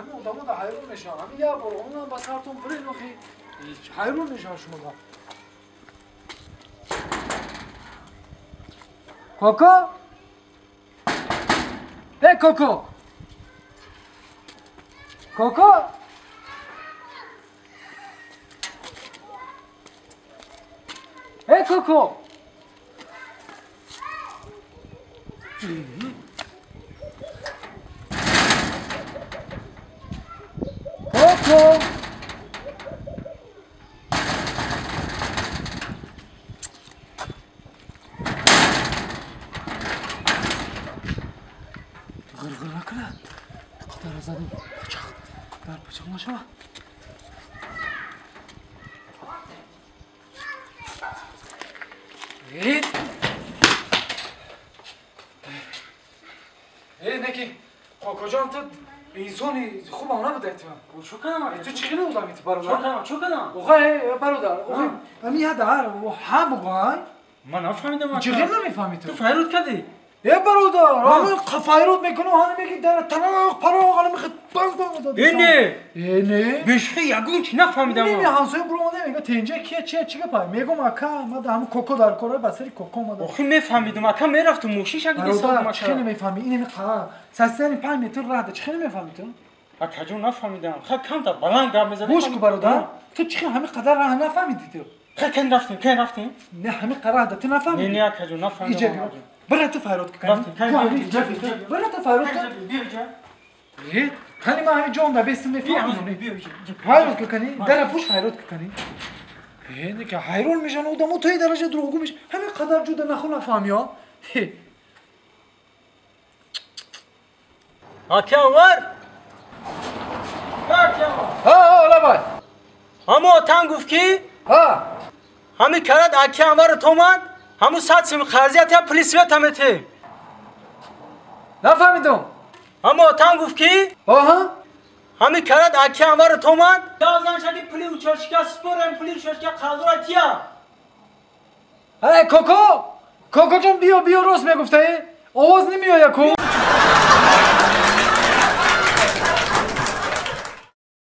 همه آدما دا حیرون میشن همین یه بار اونم با سرتون برین اخی حیرون میشن شما کوکو کوکو کوکو کوکو کوکو غرغر نکنه قدر زدیم بچخ در بچخ نشوه نکی کوکو جان تو انسانی خوب هم نبوده اتمام چو کنم تو چی خیلی بودم ایت برادر چو کنم اوه برادر اوه همین یه دهر و هم بگوی من نفهمیدم چی خیلی نمیفهمی تو فیروت کردی یه برادر همین فیروت میکنه همین میگی در تناق پراغ الان میخواد بانگ اینه بشخی یگون چی نفهمیدم نمی همسایه برو اومده میگه تنجه کیه چی گپای میگم اکا ما همون کوکو در کره بسری کوکو اومده آخه میفهمیدم اکا میرفت موشیش اگه برادر چی نمیفهمی اینه میخواد سستانی 5 متر راه ده چی نمیفهمی تو اکا جون نفهمیدم خب کم تا بلند گام میزنی گوش کو برادر تو چی همین قدر راه نفهمیدی تو خب کی رفتیم نه همین قرار ده تو نفهمیدی نه اکا جون نفهمیدم برای تو فیروت کنی برای تو فیروت کن خلی ما همین جون ده بیست میفهمی فیروت کنی در پوش فیروت کنی اینه که حیرون میشن و دمو توی درجه دروغگو میشه همین قدر جوده نخو نفهمی ها آکی انور ها حالا باید همو آتن گفت کی؟ ها همین کرد آکی انور تو من همو ساعت سیم خرزیت یا پلیسیت همه تی نفهمیدم همو آتن گفت کی؟ آها همین کرد آکی انور تو من دازن شدی پلی اوچاشکا سپورم پلی اوچاشکا قازورا تیا کوکو جان بیا راست میگفته آواز نمیاد یکو